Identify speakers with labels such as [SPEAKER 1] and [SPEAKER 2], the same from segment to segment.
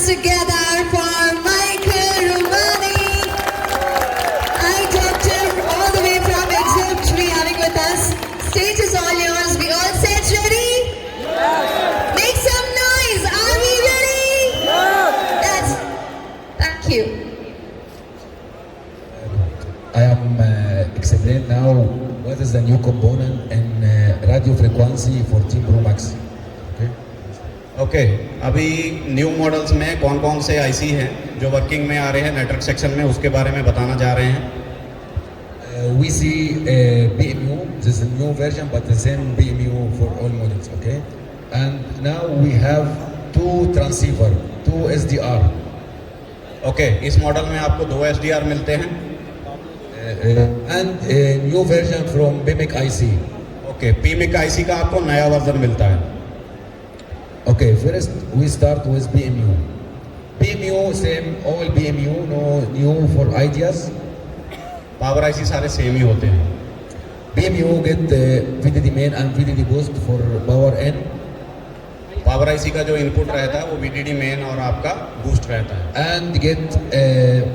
[SPEAKER 1] hands together for Michael Romani. Hi, Doctor, all the way from Exhibit 3 having with us. Stage is all yours. We all set ready? Yes. Make some noise. Are we ready? Yes. Thank you.
[SPEAKER 2] I am explain now what is the new component in radio frequency 14 Pro Max.
[SPEAKER 3] Okay अभी new models में कौन कौन से IC हैं जो working में आ रहे हैं नेटवर्क सेक्शन में, उसके बारे में बताना जा रहे हैं.
[SPEAKER 2] We see BMU, this is a new version but the same BMU for all models, okay? And now we have two transceiver, two SDR.
[SPEAKER 3] Okay इस मॉडल में आपको 2 SDR मिलते हैं.
[SPEAKER 2] And a new version from PMIC IC.
[SPEAKER 3] Okay PMIC IC का आपको नया version मिलता है.
[SPEAKER 2] Okay, first we start with BMU. BMU same, all BMU, no new for ideas.
[SPEAKER 3] Power IC सारे सेम ही होते हैं.
[SPEAKER 2] BMU get VDD main and VDD boost for power N.
[SPEAKER 3] Power IC का जो इनपुट रहता है वो VDD मेन और आपका बूस्ट रहता है.
[SPEAKER 2] And get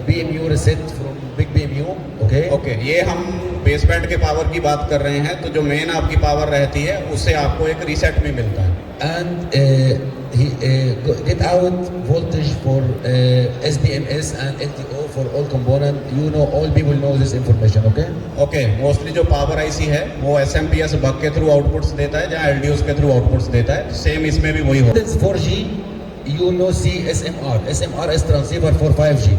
[SPEAKER 2] BMU reset from big BMU, okay?
[SPEAKER 3] Okay ये हम बेस बैंड के पावर की बात कर रहे हैं, तो जो मेन आपकी पावर रहती है उससे आपको एक रीसेट भी मिलता है.
[SPEAKER 2] And get out voltage for SBMS and LTO for all component. You know, all people know this information, okay?
[SPEAKER 3] Okay mostly जो पावर आईसी है वो SMPS बग के थ्रू आउटपुट्स देता है, जहाँ LDOs के थ्रू आउटपुट्स देता है. सेम इसमें भी वही होता है.
[SPEAKER 2] 4G, you know, see SMR. SMR is transceiver for 5G.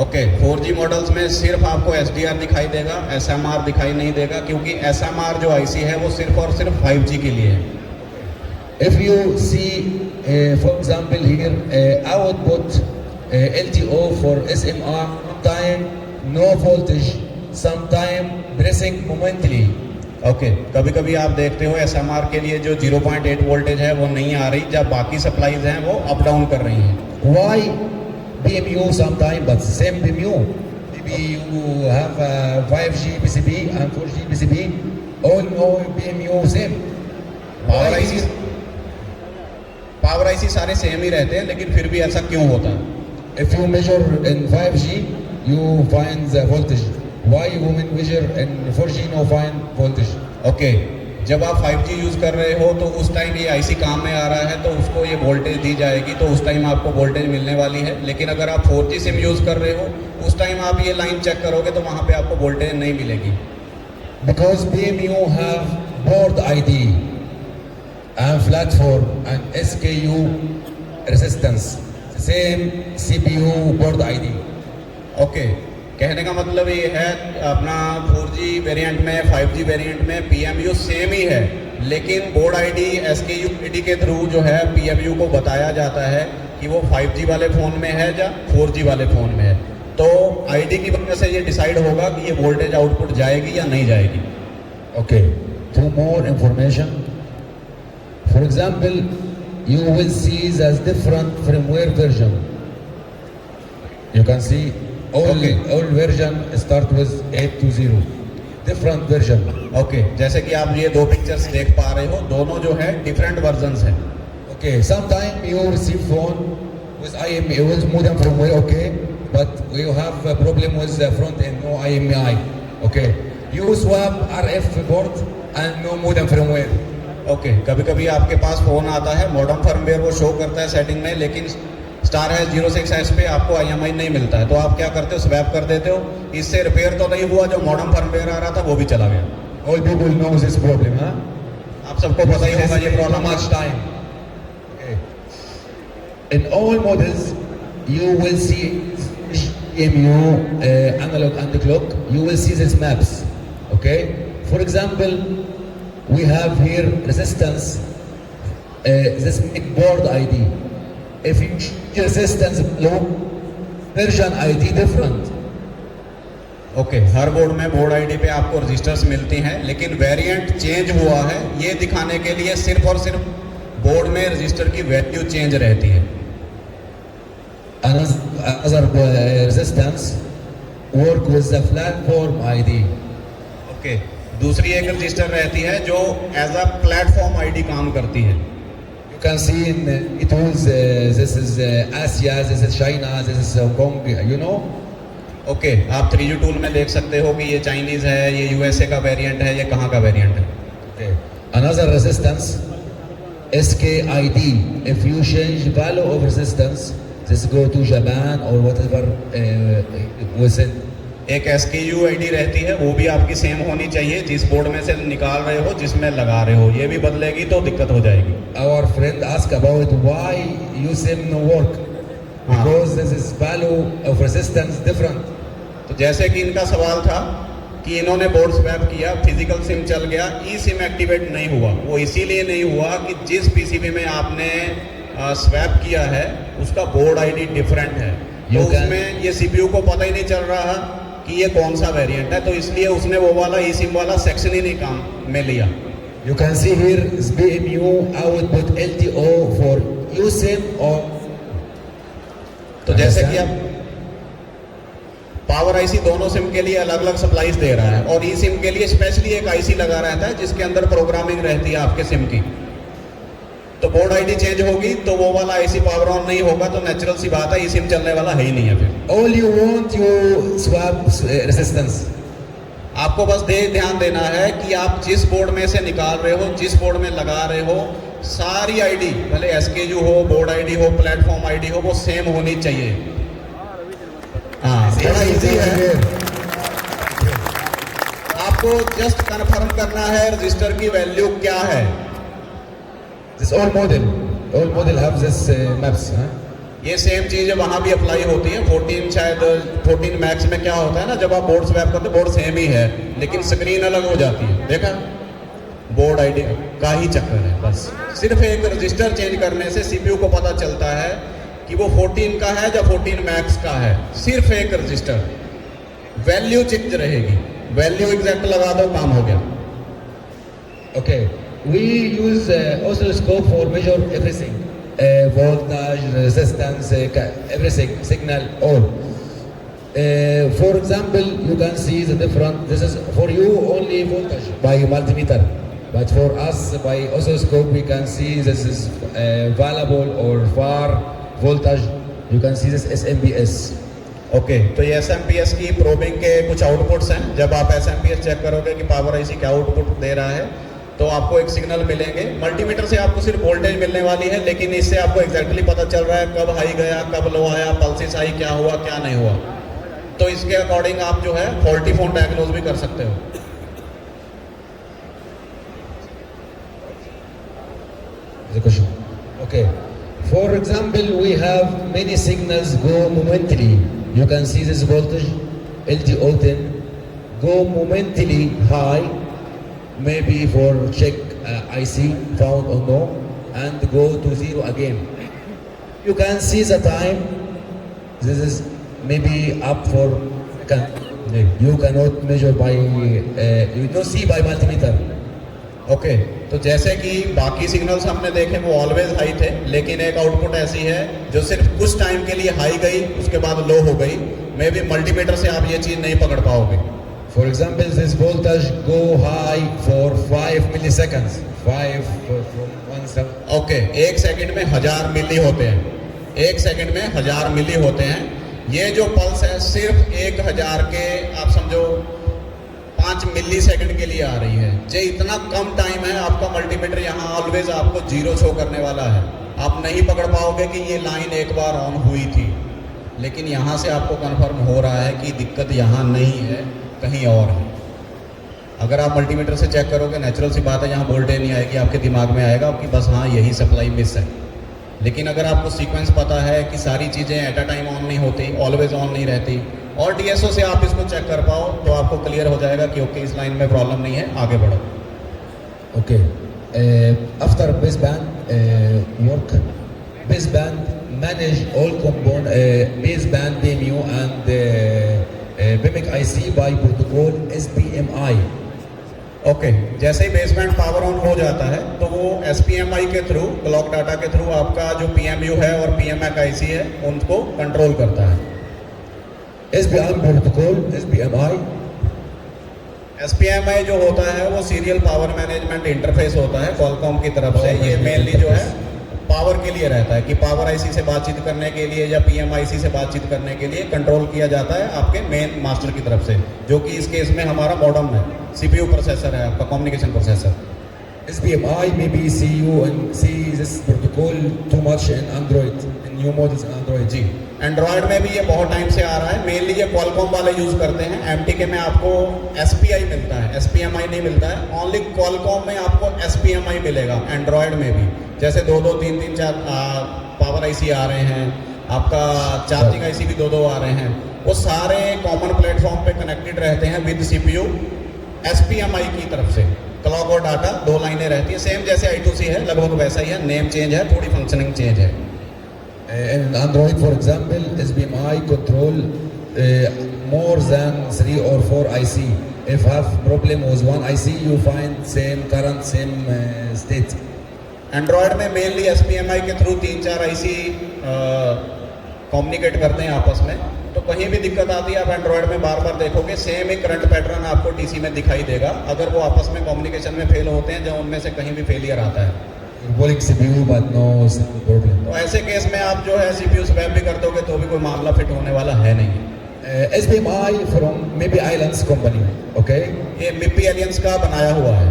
[SPEAKER 3] Okay 4G models में सिर्फ आपको SDR दिखाई देगा, SMR दिखाई नहीं देगा, क्योंकि SMR जो आईसी है वो सिर्फ और सिर्फ 5G के लिए है.
[SPEAKER 2] If you see, for example, here output LTO for SMR, sometime no voltage, sometime pressing momentally.
[SPEAKER 3] Okay कभी कभी आप देखते हो SMR के लिए जो 0.8 वोल्टेज है वो नहीं आ रही, जब बाकी सप्लाईज हैं वो अप डाउन कर रही हैं.
[SPEAKER 2] Why BMU sometime, but same BMU? Maybe you have 5G PCB and 4G PCB, all BMU same.
[SPEAKER 3] Power IC सारे सेम ही रहते हैं, लेकिन फिर भी ऐसा क्यों होता है?
[SPEAKER 2] If you measure in 5G, you find the voltage. Why you measure in 4G no find voltage?
[SPEAKER 3] Okay जब आप 5G यूज़ कर रहे हो तो उस टाइम ये आईसी काम में आ रहा है, तो उसको ये वोल्टेज दी जाएगी, तो उस टाइम आपको वोल्टेज मिलने वाली है. लेकिन अगर आप 4G सिम यूज़ कर रहे हो उस टाइम आप ये लाइन चेक करोगे तो वहाँ पे आपको वोल्टेज नहीं मिलेगी.
[SPEAKER 2] Because BMU have board ID and platform and SKU resistance, same CPU board ID.
[SPEAKER 3] Okay कहने का मतलब ये है अपना 4G वेरिएंट में 5G वेरिएंट में PMU सेम ही है, लेकिन बोर्ड आईडी SKU ID के थ्रू जो है PMU को बताया जाता है कि वो 5G वाले फ़ोन में है या 4G वाले फ़ोन में है. तो आईडी की वजह से ये डिसाइड होगा कि ये वोल्टेज आउटपुट जाएगी या नहीं जाएगी.
[SPEAKER 2] Okay, two more information. For example, you will see there's different firmware version. You can see all version start with 820. Different version.
[SPEAKER 3] Okay जैसे कि आप ये 2 पिक्चर्स देख पा रहे हो, दोनों जो है डिफरेंट वर्जन्स हैं.
[SPEAKER 2] Okay, sometime you receive phone with IMEI, with modem firmware, okay, but you have a problem with the front end, no IMEI. Okay, you swap RF port and no modem firmware.
[SPEAKER 3] Okay कभी कभी आपके पास phone आता है, modern firmware वो show करता है setting में, लेकिन स्टार है 06S पे आपको IMEI नहीं मिलता है. तो आप क्या करते हो, स्वैप कर देते हो. इससे रिपेयर तो नहीं हुआ, जो मॉडर्न फर्मवेयर आ रहा था वो भी चला गया.
[SPEAKER 2] All people know this problem, huh?
[SPEAKER 3] आप सबको पता ही होगा ये problem.
[SPEAKER 2] Much time. Okay. In all models, you will see EMU analog and clock. You will see these maps. Okay. For example, we have here resistance. This board ID. If you resistance low, version ID different.
[SPEAKER 3] Okay हर board में board ID पे आपको registers मिलती हैं, लेकिन variant change हुआ है ये दिखाने के लिए सिर्फ और सिर्फ बोर्ड में रजिस्टर की वैल्यू चेंज रहती है.
[SPEAKER 2] Another resistance work with the platform ID.
[SPEAKER 3] Okay, दूसरी एक रजिस्टर रहती है जो एज अ प्लेटफॉर्म आईडी काम करती है.
[SPEAKER 2] You can see in it was this is Asia, this is China, this is Hong Kong, you know.
[SPEAKER 3] Okay, आप 3G tool में देख सकते हो कि ये चाइनीज है, ये यूएसए का वेरिएंट है, ये कहाँ का वेरिएंट है.
[SPEAKER 2] Okay. Another resistance, SKID. If you change value of resistance, this go to Japan or whatever within.
[SPEAKER 3] एक SKUID रहती है, वो भी आपकी सेम होनी चाहिए, जिस बोर्ड में से निकाल रहे हो, जिसमें लगा रहे हो. ये भी बदलेगी तो दिक्कत हो जाएगी.
[SPEAKER 2] Our friend asked about why USIM no work. Because this is value of resistance different.
[SPEAKER 3] तो जैसे कि इनका सवाल था कि इन्होंने बोर्ड स्वैप किया, फिजिकल सिम चल गया, ई सिम एक्टिवेट नहीं हुआ. वो इसीलिए नहीं हुआ कि जिस पीसीबी में आपने स्वैप किया है उसका बोर्ड आईडी डिफरेंट है. तो उसमें ये सीपीयू को पता ही नहीं चल रहा कि ये कौन सा वेरिएंट है, तो इसलिए उसने वो वाला ई सिम वाला सेक्शन ही नहीं काम में लिया.
[SPEAKER 2] You can see here is BMU output LTO for USIM or.
[SPEAKER 3] तो जैसे कि आप पावर आईसी दोनों सिम के लिए अलग अलग सप्लाईज दे रहा है और ई सिम के लिए स्पेशली एक आईसी लगा रहता है जिसके अंदर प्रोग्रामिंग रहती है आपके सिम की. तो बोर्ड आईडी चेंज होगी तो वो वाला आईसी पावर ऑन नहीं होगा, तो नेचुरल सी बात है ई सिम चलने वाला है ही नहीं है. फिर
[SPEAKER 2] All you want you swap resistance.
[SPEAKER 3] आपको बस ध्यान देना है कि आप जिस बोर्ड में से निकाल रहे हो, जिस बोर्ड में लगा रहे हो, सारी आईडी भले एसकेयू हो, बोर्ड आईडी हो, प्लेटफॉर्म आईडी हो, वो सेम होनी चाहिए. हाँ, थोड़ा इजी है. आपको जस्ट कंफर्म करना है रजिस्टर की वैल्यू क्या है.
[SPEAKER 2] This all model have this maps.
[SPEAKER 3] ये सेम चीज वहां भी अप्लाई होती है. 14 शायद 14 मैक्स में क्या होता है ना, जब आप बोर्ड स्वैप करते हो बोर्ड सेम ही है लेकिन स्क्रीन अलग हो जाती है. देखा, बोर्ड आईडी का ही चक्कर है. बस सिर्फ एक रजिस्टर चेंज करने से सीपीयू को पता चलता है कि वो 14 का है या 14 मैक्स का है. सिर्फ एक रजिस्टर, वैल्यू चेंज रहेगी, वैल्यू एग्जैक्ट लगा दो, काम हो गया.
[SPEAKER 2] Okay, we use oscilloscope for measure everything, voltage, resistance, everything, signal, all. For example, you can see the different. This is for you only voltage by multimeter, but for us by oscilloscope we can see this is variable or far voltage. You can see this SMPS.
[SPEAKER 3] Okay, तो ये SMPS की probing के कुछ outputs हैं. जब आप SMPS check करोगे कि पावर आईसी क्या आउटपुट दे रहा है तो आपको एक सिग्नल मिलेंगे. मल्टीमीटर से आपको सिर्फ वोल्टेज मिलने वाली है, लेकिन इससे आपको एग्जैक्टली पता चल रहा है कब हाई गया, कब लो आया, पल्सेस आई, क्या हुआ क्या नहीं हुआ. तो इसके अकॉर्डिंग आप जो है फॉल्टी फोन डायग्नोज भी कर सकते हो.
[SPEAKER 2] The question. Okay. For example, we have many signals go momentarily. You can see this voltage LTO10 go momentarily high, maybe for check IC found or no, and go to zero again. You can see the time. This is maybe up for second. You cannot measure by you don't see by multimeter.
[SPEAKER 3] Okay, तो जैसे कि बाकी signals हमने देखे वो always high थे, लेकिन एक आउटपुट ऐसी है जो सिर्फ कुछ टाइम के लिए हाई गई उसके बाद लो हो गई. मे बी मल्टीमीटर से आप ये चीज नहीं पकड़ पाओगे.
[SPEAKER 2] For example, this voltage go high for 5 milliseconds. 5 from 1 second.
[SPEAKER 3] Okay, एक सेकंड में 1000 मिली होते हैं. एक सेकंड में 1000 मिली होते हैं. ये जो पल्स है सिर्फ 1000 के आप समझो 5 मिली सेकंड के लिए आ रही है. जो इतना कम टाइम है, आपका मल्टीमीटर यहाँ ऑलवेज आपको जीरो शो करने वाला है. आप नहीं पकड़ पाओगे कि ये लाइन एक बार ऑन हुई थी, लेकिन यहाँ से आपको कंफर्म हो रहा है कि दिक्कत यहाँ नहीं है, कहीं और है. अगर आप मल्टीमीटर से चेक करोगे नेचुरल सी बात है यहाँ वोल्टेज नहीं आएगी, आपके दिमाग में आएगा कि बस हाँ यही सप्लाई मिस है. लेकिन अगर आपको सीक्वेंस पता है कि सारी चीज़ें एट अ टाइम ऑन नहीं होती, ऑलवेज ऑन नहीं रहती, और डीएसओ से आप इसको चेक कर पाओ तो आपको क्लियर हो जाएगा कि ओके इस लाइन में प्रॉब्लम नहीं है, आगे बढ़ो.
[SPEAKER 2] Okay. After baseband work, baseband manage all component baseband BMU and BMIC IC by protocol SPMI.
[SPEAKER 3] Okay, जैसे ही बेसबैंड पावर ऑन हो जाता है तो वो SPMI के थ्रू, क्लॉक डाटा के थ्रू आपका जो PMU है और PMIC IC है उनको कंट्रोल करता है.
[SPEAKER 2] SPMI protocol, SPMI.
[SPEAKER 3] SPMI जो होता है वो सीरियल पावर मैनेजमेंट इंटरफेस होता है क्वालकॉम की तरफ से. ये मेनली जो है पावर के लिए रहता है कि पावर आईसी से बातचीत करने के लिए या पीएमआईसी से बातचीत करने के लिए कंट्रोल किया जाता है आपके मेन मास्टर की तरफ से, जो कि इस केस में हमारा मॉडम है, सीपीयू प्रोसेसर है आपका, communication processor.
[SPEAKER 2] SPMI maybe see this protocol too much in Android, in new models in Android.
[SPEAKER 3] जी, एंड्रॉयड में भी ये बहुत टाइम से आ रहा है, मेनली ये क्वालकॉम वाले यूज़ करते हैं। MTK में आपको SPI मिलता है, SPMI नहीं मिलता है, ओनली क्वालकॉम में आपको SPMI मिलेगा एंड्रॉयड में भी। जैसे 2-2, 3-3, 4 पावर आईसी आ रहे हैं, आपका चार्जिंग आईसी भी 2-2 आ रहे हैं, वो सारे कॉमन प्लेटफॉर्म पे कनेक्टेड रहते हैं विद CPU SPMI की तरफ से। क्लॉक और डाटा 2 लाइनें रहती है, सेम जैसे I2C है, लगभग वैसा ही है, नेम चेंज है, थोड़ी फंक्शनिंग चेंज है।
[SPEAKER 2] In Android, for example, SPMI control more than 3 or 4 IC. If have problem with one IC, you find same current, same state.
[SPEAKER 3] Android में मेनली SPMI के थ्रू 3-4 IC कम्युनिकेट करते हैं आपस में, तो कहीं भी दिक्कत आती है आप एंड्रॉयड में बार बार देखोगे सेम ही करंट पैटर्न आपको DC में दिखाई देगा, अगर वो आपस में कम्युनिकेशन में फेल होते हैं, जब उनमें से कहीं भी फेलियर आता है।
[SPEAKER 2] Working CPU, but no problem.
[SPEAKER 3] तो ऐसे केस में आप जो है CPU स्वैप भी कर दोगे तो भी कोई मामला फिट होने वाला है नहीं।
[SPEAKER 2] SPMI from maybe Islands company, okay?
[SPEAKER 3] ये MIPI एलियंस का बनाया हुआ है।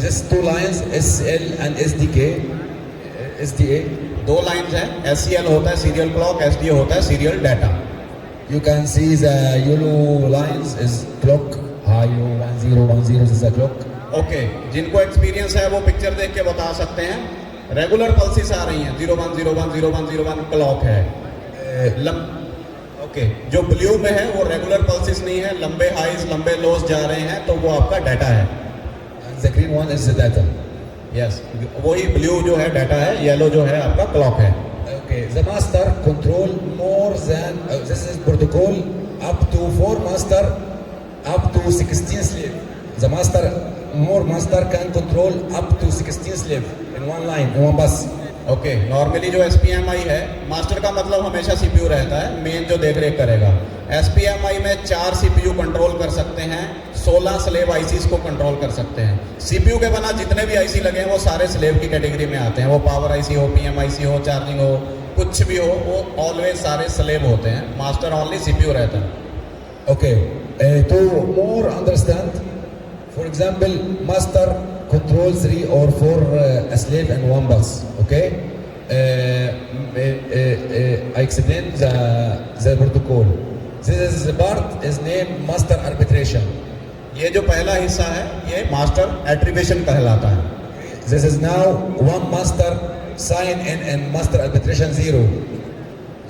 [SPEAKER 2] This 2 lines, SL and SDK, SDA.
[SPEAKER 3] 2 lines हैं, SCL होता है सीरियल क्लॉक, SDA होता है serial data.
[SPEAKER 2] You can see the yellow lines is clock, high 1010, this is the clock.
[SPEAKER 3] Okay, जिनको एक्सपीरियंस है वो पिक्चर देख के बता सकते हैं। रेगुलर पल्सेस आ रही हैं, 01010101 क्लॉक है। ओके, जो ब्लू में है वो रेगुलर पल्सेस नहीं है, लंबे हाइज लंबे लोस जा रहे हैं, तो वो आपका डाटा है।
[SPEAKER 2] The green one is the data.
[SPEAKER 3] Yes, वही ब्लू जो है डाटा है, येलो जो है आपका क्लॉक है।
[SPEAKER 2] Okay, the master control more than this is protocol up to 4 master, up to 16 slave. The master more master can control up to 16 slave in one line, in one bus.
[SPEAKER 3] Okay, normally जो SPMI है, master का मतलब हमेशा CPU रहता है, main जो देख रेख करेगा। SPMI में 4 CPU कंट्रोल कर सकते हैं, 16 स्लेव ICs को कंट्रोल कर सकते हैं। CPU के बना जितने भी IC लगे हैं वो सारे स्लेव की कैटेगरी में आते हैं, वो पावर IC हो, PMIC हो, चार्जिंग हो, कुछ भी हो, वो ऑलवेज सारे स्लेव होते हैं। मास्टर ओनली CPU रहता है।
[SPEAKER 2] Okay, to more understand, for example, master controls 3 or 4 slave in one bus. Okay, I explain the protocol. This is the part is named master arbitration.
[SPEAKER 3] ये जो पहला हिस्सा है ये मास्टर एट्रीब्यूशन कहलाता है।
[SPEAKER 2] This is now one master sign in and master arbitration 0.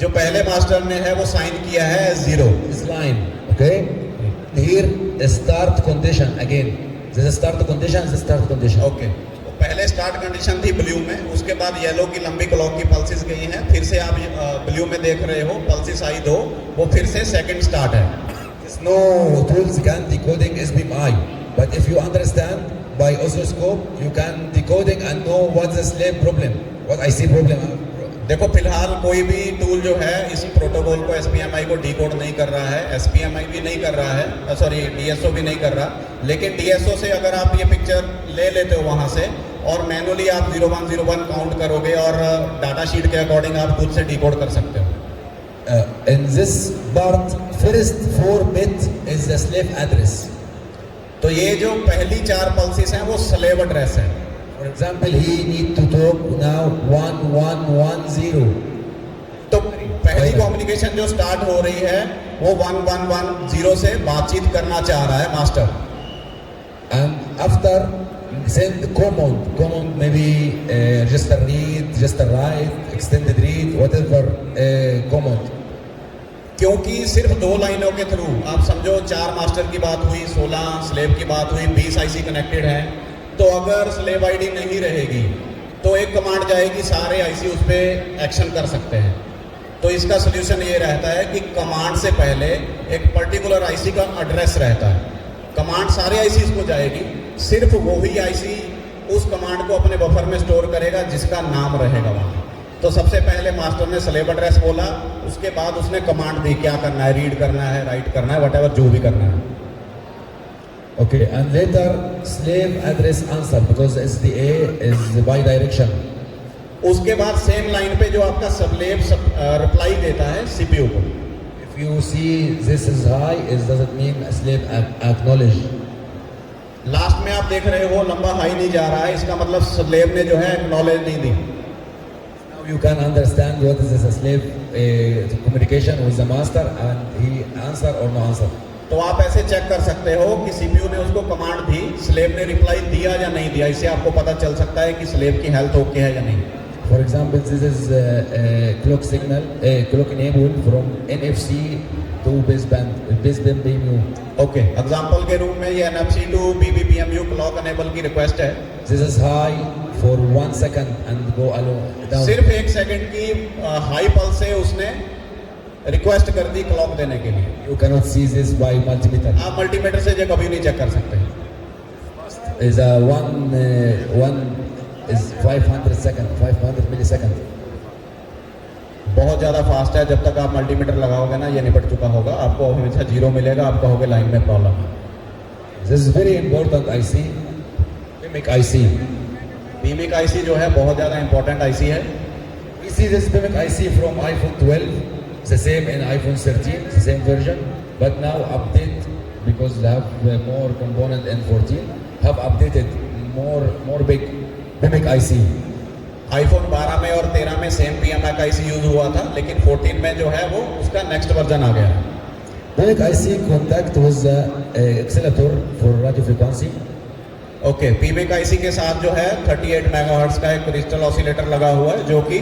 [SPEAKER 3] जो पहले मास्टर ने है वो साइन किया है 0
[SPEAKER 2] This line, okay? Here start condition again. This is start condition, this start condition.
[SPEAKER 3] Okay, तो पहले स्टार्ट कंडीशन थी ब्लू में, उसके बाद येलो की लंबी क्लॉक की पल्सेस गई हैं, फिर से आप ब्लू में देख रहे हो पल्सेस आई 2, वो फिर से सेकंड स्टार्ट है।
[SPEAKER 2] There's no tools can decoding SPMI, but if you understand by oscilloscope, you can decoding and know what's the slave problem, what IC problem.
[SPEAKER 3] देखो फिलहाल कोई भी टूल जो है इस प्रोटोकॉल को SPMI को डिकोड नहीं कर रहा है, SPMI भी नहीं कर रहा है, सॉरी DSO भी नहीं कर रहा, लेकिन DSO से अगर आप ये पिक्चर ले लेते हो वहाँ से और मैनुअली आप 0101 काउंट करोगे और डाटा शीट के अकॉर्डिंग आप खुद से डिकोड कर सकते हो।
[SPEAKER 2] In this part, first 4 bit is the slave address.
[SPEAKER 3] तो ये जो पहली 4 पल्सेस हैं वो स्लेव एड्रेस है।
[SPEAKER 2] For example, he need to talk now 1110.
[SPEAKER 3] तो पहली कम्युनिकेशन जो स्टार्ट हो रही है वो 1110 से बातचीत करना चाह रहा है master.
[SPEAKER 2] And after send command maybe register read, register write, extended read, whatever command.
[SPEAKER 3] क्योंकि सिर्फ 2 लाइनों के थ्रू आप समझो 4 मास्टर की बात हुई, 16 स्लेव की बात हुई, 20 IC कनेक्टेड है, तो अगर स्लेव ID नहीं रहेगी तो एक कमांड जाएगी, सारे IC उस पर एक्शन कर सकते हैं। तो इसका सोल्यूशन ये रहता है कि कमांड से पहले एक पर्टिकुलर IC का एड्रेस रहता है, कमांड सारे ICs को जाएगी, सिर्फ वही IC उस कमांड को अपने बफर में स्टोर करेगा जिसका नाम रहेगा वहाँ। तो सबसे पहले मास्टर ने स्लेव एड्रेस बोला, उसके बाद उसने कमांड दी क्या करना है, रीड करना है, राइट करना है, व्हाटएवर जो भी करना है।
[SPEAKER 2] Okay, and later slave address answer because SDA is bi-direction.
[SPEAKER 3] उसके बाद सेम लाइन पे जो आपका स्लेव रिप्लाई देता है सीपीयू को।
[SPEAKER 2] If you see this is high, it doesn't mean slave acknowledge.
[SPEAKER 3] Last में आप देख रहे हो लंबा हाई नहीं जा रहा है, इसका मतलब स्लेव ने जो है एक्नॉलेज नहीं दी।
[SPEAKER 2] Now you can understand what is this slave communication with the master and he answer or no answer.
[SPEAKER 3] तो आप ऐसे चेक कर सकते हो कि सीपीयू ने उसको कमांड दी, स्लेव ने रिप्लाई दिया या नहीं दिया। इससे आपको पता चल सकता है कि स्लेव की हेल्थ ओके है या नहीं।
[SPEAKER 2] For example, this is clock signal, clock enable from NFC to baseband BMU.
[SPEAKER 3] Okay, example के रूप में ये NFC to BBPMU clock enable की रिक्वेस्ट है।
[SPEAKER 2] This is high for 1 second and go down.
[SPEAKER 3] सिर्फ 1 सेकंड की हाई पल्स से उसने रिक्वेस्ट कर दी क्लॉक देने के लिए।
[SPEAKER 2] You cannot see this by multimeter.
[SPEAKER 3] आप मल्टीमीटर से ये कभी नहीं चेक कर सकते।
[SPEAKER 2] Is a one is 500 second, 500 millisecond.
[SPEAKER 3] बहुत ज़्यादा फास्ट है। जब तक आप मल्टीमीटर लगाओगे ना, ये निपट चुका होगा, आपको हमेशा 0 मिलेगा, आप कहोगे लाइन में प्रॉब्लम है।
[SPEAKER 2] This is very important IC, PMIC IC.
[SPEAKER 3] PMIC IC जो है बहुत ज़्यादा इंपॉर्टेंट IC है।
[SPEAKER 2] We see this PMIC IC from iPhone 12, the same in iPhone 13, the same version, but now update because they have more component in 14, have updated more big PMIC IC.
[SPEAKER 3] iPhone 12 में और 13 में same PMIC IC use हुआ था, लेकिन 14 में जो है वो उसका नेक्स्ट वर्जन आ गया है।
[SPEAKER 2] PMIC IC contact with the accelerator for radio frequency.
[SPEAKER 3] Okay, PMIC IC के साथ जो है 38 मेगाहर्ट्ज का एक क्रिस्टल ऑसिलेटर लगा हुआ है, जो कि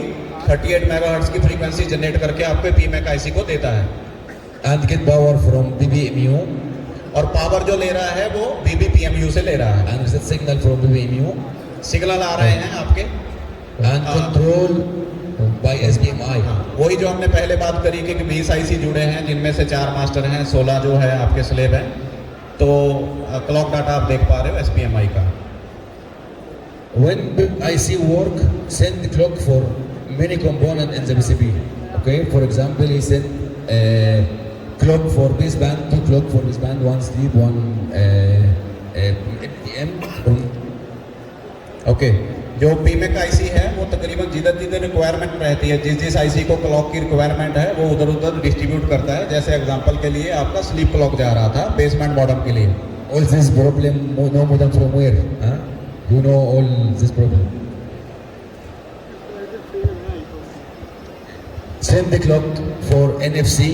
[SPEAKER 3] 38 मेगाहर्ट्ज की फ्रीक्वेंसी जनरेट करके आपके PMIC IC को देता है।
[SPEAKER 2] And get power from BBMU
[SPEAKER 3] और पावर जो ले रहा है वो BBPMU से ले रहा है।
[SPEAKER 2] and receive signal from BBMU
[SPEAKER 3] signal आ रहे हैं आपके
[SPEAKER 2] and control by SBMI.
[SPEAKER 3] वही जो हमने पहले बात करी कि 20 IC जुड़े हैं, जिनमें से 4 मास्टर हैं, 16 जो है आपके स्लेव हैं। तो क्लॉक डाटा आप देख पा रहे हो SPMI का।
[SPEAKER 2] When IC work, send the clock for many component in the PCB. Okay, for example, he send clock for baseband, 2 clock for baseband, 1 sleep, 1 MPM.
[SPEAKER 3] Okay, जो PMIC IC है वो तकरीबन जिधर जिधर रिक्वायरमेंट रहती है, जिस IC को क्लॉक की रिक्वायरमेंट है वो उधर उधर डिस्ट्रीब्यूट करता है। जैसे एग्जांपल के लिए आपका स्लीप क्लॉक जा रहा था बेसमेंट बॉटम के लिए।
[SPEAKER 2] All this problem, no modem from where? Huh? You know all this problem. Send the clock for NFC.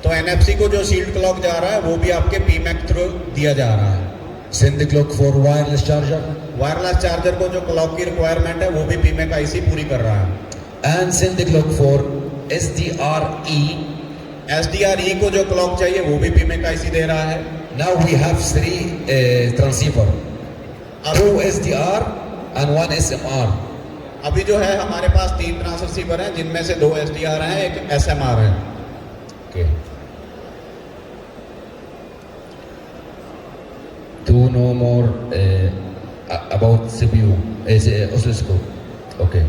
[SPEAKER 3] तो NFC को जो शील्ड क्लॉक जा रहा है वो भी आपके PMIC थ्रू दिया जा रहा है।
[SPEAKER 2] Send the clock for wireless charger.
[SPEAKER 3] Wireless charger को जो क्लॉक की रिक्वायरमेंट है वो भी PMIC IC पूरी कर रहा है।
[SPEAKER 2] And send the clock for SDRE.
[SPEAKER 3] SDRE को जो क्लॉक चाहिए वो भी PMIC IC दे रहा है।
[SPEAKER 2] Now we have 3 transceiver. 2 SDR and 1 SMR.
[SPEAKER 3] अभी जो है हमारे पास 3 ट्रांससीवर हैं, जिनमें से 2 SDR हैं, एक SMR है।
[SPEAKER 2] Okay. To know more about CPU, oscilloscope. Okay.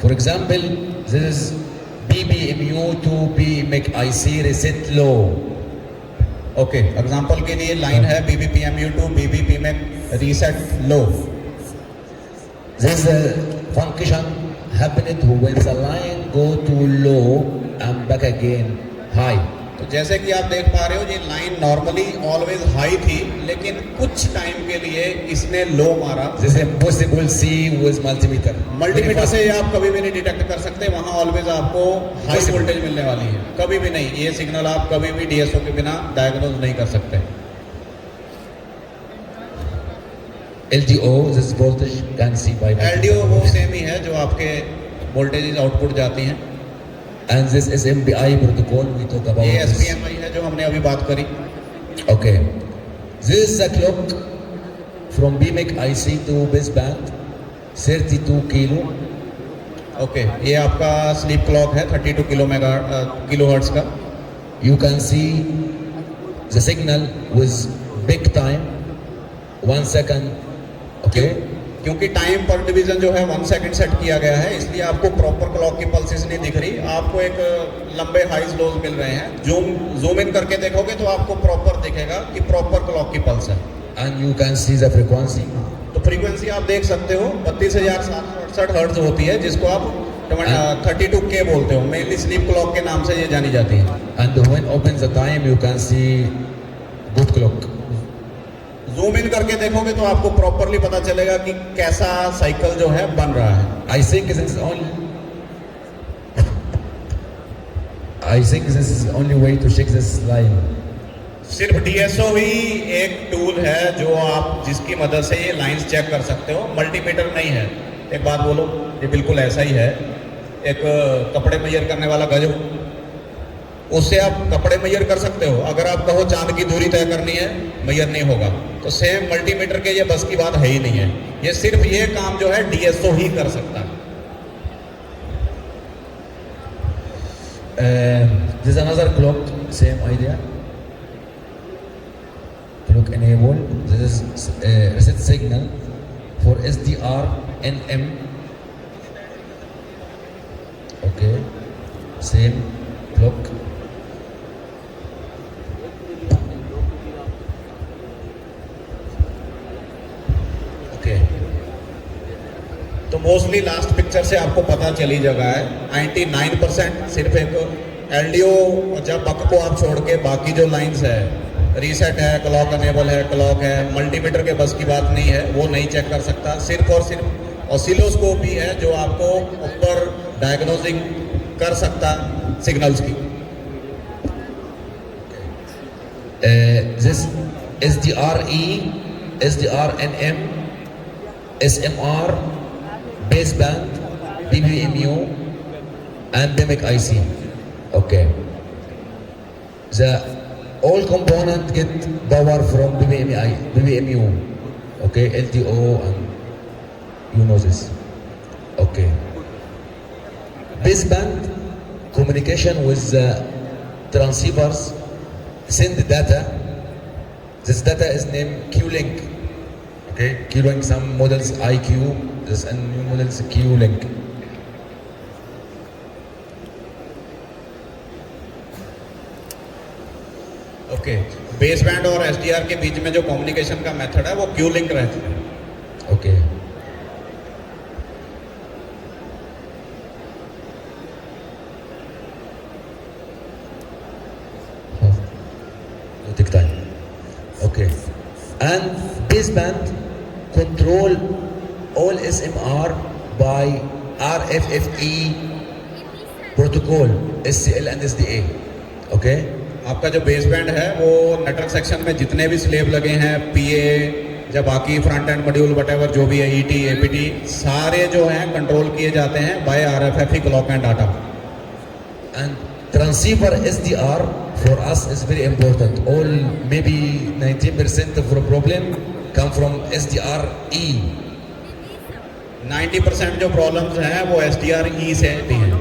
[SPEAKER 2] For example, this is BBMU to PMIC IC reset low.
[SPEAKER 3] Okay, example के लिए लाइन है BBPMU to BBPMIC reset low.
[SPEAKER 2] This function happened when the line go to low and back again high.
[SPEAKER 3] तो जैसे कि आप देख पा रहे हो, ये लाइन नॉर्मली ऑलवेज हाई थी, लेकिन कुछ टाइम के लिए इसने लो मारा।
[SPEAKER 2] This is impossible see with multimeter.
[SPEAKER 3] Multimeter से आप कभी भी नहीं डिटेक्ट कर सकते, वहाँ ऑलवेज आपको हाई वोल्टेज मिलने वाली है। कभी भी नहीं, ये सिग्नल आप कभी भी DSO के बिना डायग्नोज नहीं कर सकते।
[SPEAKER 2] LDO, this voltage can see by
[SPEAKER 3] LDO वो सेम ही है जो आपके वोल्टेज आउटपुट जाती हैं।
[SPEAKER 2] and this is MPI protocol we talk about.
[SPEAKER 3] ये
[SPEAKER 2] this.
[SPEAKER 3] SPMI है जो हमने अभी बात करी।
[SPEAKER 2] Okay. This is a clock from PMIC IC to baseband 32 kilo.
[SPEAKER 3] Okay, ये आपका स्लीप क्लॉक है 32 किलोहर्ट्ज का।
[SPEAKER 2] You can see the signal with big time 1 second. Okay.
[SPEAKER 3] क्योंकि टाइम पर डिवीजन जो है 1 सेकंड सेट किया गया है, इसलिए आपको प्रॉपर क्लॉक की पल्सेस नहीं दिख रही। आपको एक लंबे हाइज लोज मिल रहे हैं। जूम इन करके देखोगे तो आपको प्रॉपर दिखेगा कि प्रॉपर क्लॉक की पल्स है।
[SPEAKER 2] And you can see the frequency.
[SPEAKER 3] तो फ्रीक्वेंसी आप देख सकते हो 32,768 हर्ट्ज होती है, जिसको आप 32K बोलते हो। मेनली स्लीप क्लॉक के नाम से ये जानी जाती है।
[SPEAKER 2] And when opens the time, you can see good clock.
[SPEAKER 3] Zoom in करके देखोगे तो आपको प्रॉपरली पता चलेगा कि कैसा साइकिल जो है बन रहा है।
[SPEAKER 2] I think this is only way to check this line.
[SPEAKER 3] सिर्फ DSO ही एक टूल है जो आप जिसकी मदद से ये लाइंस चेक कर सकते हो, मल्टीमीटर नहीं है। एक बात बोलो, ये बिल्कुल ऐसा ही है, एक कपड़े मेजर करने वाला गज, उससे आप कपड़े मेजर कर सकते हो। अगर आप कहो चांद की दूरी तय करनी है, मेजर नहीं होगा। तो सेम मल्टीमीटर के ये बस की बात है ही नहीं है। ये सिर्फ ये काम जो है DSO ही कर सकता है।
[SPEAKER 2] There's another clock, same idea. Clock enable. This is reset signal for SDR NM. Okay, same clock. Okay.
[SPEAKER 3] तो मोस्टली लास्ट पिक्चर से आपको पता चली जगह है 99% सिर्फ एक LDO जब बक को आप छोड़ के बाकी जो लाइंस है, रीसेट है, क्लॉक अनेबल है, क्लॉक है, मल्टीमीटर के बस की बात नहीं है, वो नहीं चेक कर सकता। सिर्फ और सिर्फ ऑसिलोस्कोप ही है जो आपको ऊपर डायग्नोसिंग कर सकता सिग्नल्स की।
[SPEAKER 2] This SDRE, SDRNM, SMR, baseband, BBMU, and BMIC IC. Okay. The all components get power from BBMU. Okay, LTO, and you know this. Okay. Baseband communication with the transceivers send data. This data is named Q-Link. Okay, Q-Link, some models IQ, this and new models Q-Link.
[SPEAKER 3] Okay, base band और SDR के बीच में जो communication का method है वो Q-Link रहता है।
[SPEAKER 2] Okay. Take time. Okay. And baseband control all SMR by RFFE protocol, SCL and SDA. Okay.
[SPEAKER 3] आपका जो बेस बैंड है वो नेटवर्क सेक्शन में जितने भी स्लेव लगे हैं, PA, जब बाकी फ्रंट एंड मॉड्यूल वटेवर जो भी है, ET, APT, सारे जो हैं कंट्रोल किए जाते हैं by RFFE clock and data.
[SPEAKER 2] And transceiver SDR for us is very important. All maybe 90% of the problem come from SDRE.
[SPEAKER 3] 90% जो प्रॉब्लम्स हैं वो SDRE से आती हैं।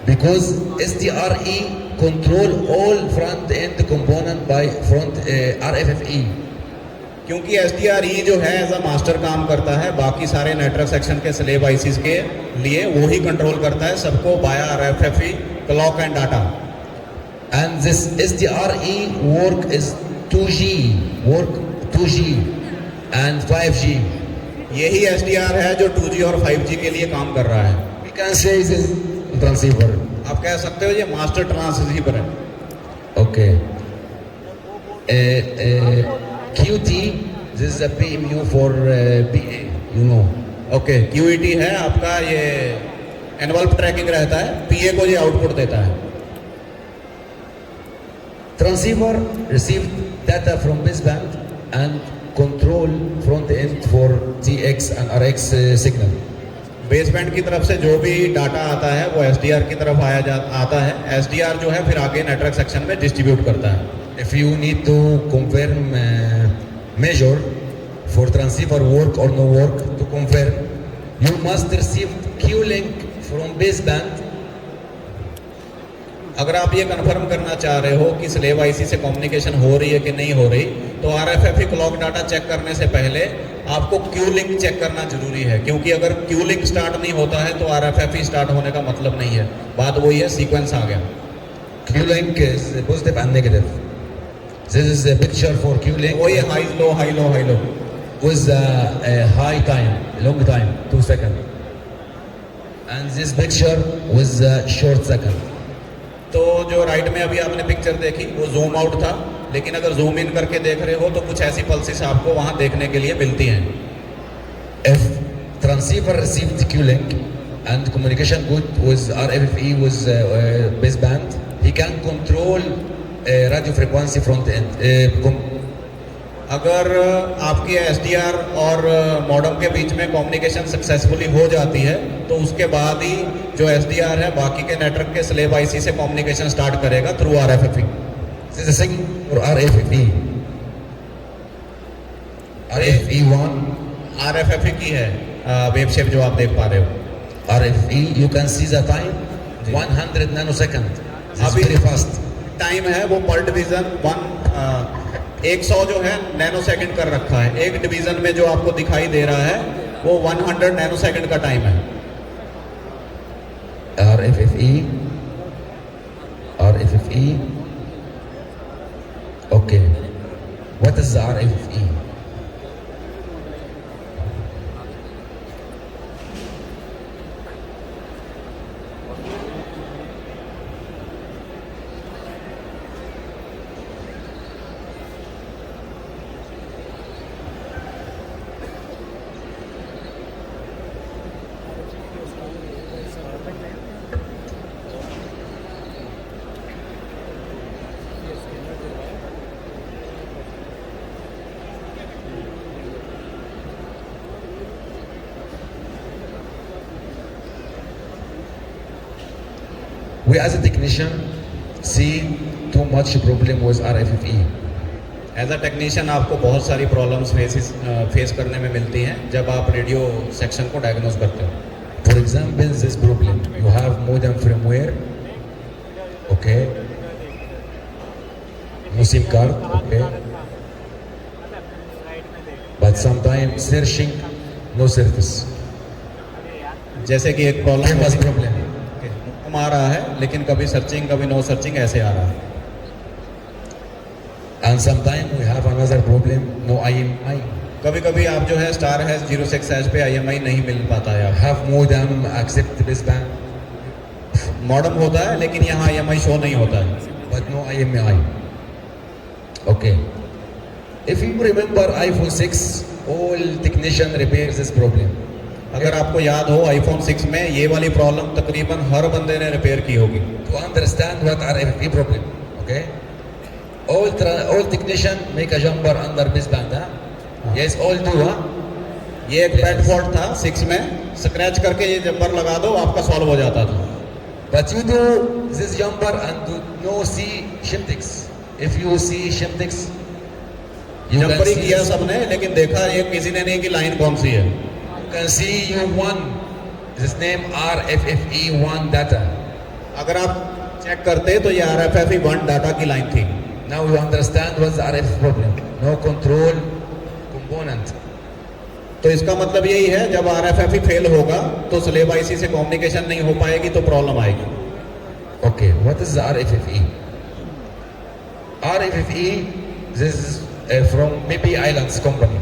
[SPEAKER 2] Because SDRE control all front end component by front RFFE.
[SPEAKER 3] क्योंकि SDRE जो है as a master काम करता है, बाकी सारे नेटवर्क सेक्शन के स्लेव आईसीज के लिए वो ही कंट्रोल करता है सबको by RFFE clock and data.
[SPEAKER 2] And this SDRE work is 2G and 5G.
[SPEAKER 3] यही SDR है जो 2G और 5G के लिए काम कर रहा है।
[SPEAKER 2] We can say this transceiver.
[SPEAKER 3] आप कह सकते हो ये मास्टर ट्रांसीवर है।
[SPEAKER 2] Okay. QT, this is a PMU for BA, you know.
[SPEAKER 3] Okay, QET है आपका, ये एनवल्प ट्रैकिंग रहता है, PA को ये आउटपुट देता है।
[SPEAKER 2] Transceiver received data from baseband and control front end for TX and RX signal.
[SPEAKER 3] Baseband की तरफ से जो भी डाटा आता है वो SDR की तरफ आता है। SDR जो है फिर आगे नेटवर्क सेक्शन में डिस्ट्रीब्यूट करता है।
[SPEAKER 2] If you need to confirm measure for transceiver work or no work, to confirm, you must receive Q-Link from baseband.
[SPEAKER 3] अगर आप ये कंफर्म करना चाह रहे हो कि स्लेव आईसी से कम्युनिकेशन हो रही है कि नहीं हो रही, तो RFFE क्लॉक डाटा चेक करने से पहले आपको Q-Link चेक करना जरूरी है, क्योंकि अगर Q-Link स्टार्ट नहीं होता है तो RFFE स्टार्ट होने का मतलब नहीं है। बात वही है, सीक्वेंस आ गया।
[SPEAKER 2] Q-Link is positive and negative. This is a picture for Q-Link.
[SPEAKER 3] वही high low high low high low.
[SPEAKER 2] with a high time, long time, 2 seconds. And this picture with a short second.
[SPEAKER 3] तो जो right में अभी आपने picture देखी वो zoom out था, लेकिन अगर जूम इन करके देख रहे हो तो कुछ ऐसी पल्सेस आपको वहां देखने के लिए मिलती हैं.
[SPEAKER 2] If transceiver received Q-link and communication good with RFFE with baseband, he can control radio frequency front end.
[SPEAKER 3] अगर आपकी SDR और मॉडम के बीच में कम्युनिकेशन सक्सेसफुली हो जाती है तो उसके बाद ही जो SDR है बाकी के नेटवर्क के स्लेव आईसी से कम्युनिकेशन स्टार्ट करेगा through RFFE.
[SPEAKER 2] This is a thing for RFFE. RFFE1,
[SPEAKER 3] RFFE की है वेव शेप जो आप देख पा रहे हो.
[SPEAKER 2] RFFE, you can see the time, 100 nanosecond. This is
[SPEAKER 3] अभी
[SPEAKER 2] very fast.
[SPEAKER 3] टाइम है वो पर डिवीजन 100 जो है नैनो सेकंड कर रखा है. एक डिवीजन में जो आपको दिखाई दे रहा है वो 100 नैनो सेकंड का टाइम है.
[SPEAKER 2] RFFE, RFFE. Okay. What is the RFFE? We as a technician see too much problem with RFFE.
[SPEAKER 3] As a technician आपको बहुत सारी प्रॉब्लम्स फेस करने में मिलती हैं जब आप रेडियो सेक्शन को डायग्नोज करते हो.
[SPEAKER 2] For example, this problem, you have modem firmware, okay, no SIM card, okay, but sometimes searching, no service.
[SPEAKER 3] जैसे कि एक
[SPEAKER 2] Famous
[SPEAKER 3] प्रॉब्लम
[SPEAKER 2] problem.
[SPEAKER 3] आ रहा है लेकिन कभी सर्चिंग कभी नो सर्चिंग ऐसे आ रहा है.
[SPEAKER 2] And sometimes we have another problem, no IMI.
[SPEAKER 3] कभी कभी आप जो है स्टार हैश 06 हैश पे IMI नहीं मिल पाता है.
[SPEAKER 2] Have modem accept baseband,
[SPEAKER 3] modem होता है लेकिन यहाँ IMI शो नहीं होता है.
[SPEAKER 2] but no IMI. Okay. If you remember iPhone 6, all technician repairs this problem.
[SPEAKER 3] अगर आपको याद हो iPhone 6 में ये वाली प्रॉब्लम तकरीबन हर बंदे ने रिपेयर की होगी.
[SPEAKER 2] To understand what RFFE problem, okay? All technician make a jumper under baseband, huh? Yes, all do, huh?
[SPEAKER 3] ये एक बैड फॉल्ट था 6 में, स्क्रैच करके ये जंपर लगा दो आपका सॉल्व हो जाता था.
[SPEAKER 2] But you do this jumper and do no see Shimtex. If you see Shimtex, you can
[SPEAKER 3] jumper he
[SPEAKER 2] see
[SPEAKER 3] किया सबने लेकिन देखा ये किसी ने नहीं कि लाइन कौन सी है.
[SPEAKER 2] You can see U1. This name RFFE1 data.
[SPEAKER 3] अगर आप चेक करते तो ये RFFE1 डाटा की लाइन थी.
[SPEAKER 2] Now you understand what's the RF problem. No control component.
[SPEAKER 3] तो इसका मतलब यही है जब RFFE फेल होगा तो स्लेव आईसी से कम्युनिकेशन नहीं हो पाएगी तो प्रॉब्लम आएगी.
[SPEAKER 2] Okay, what is the RFFE? RFFE, this is from Mipi Islands company.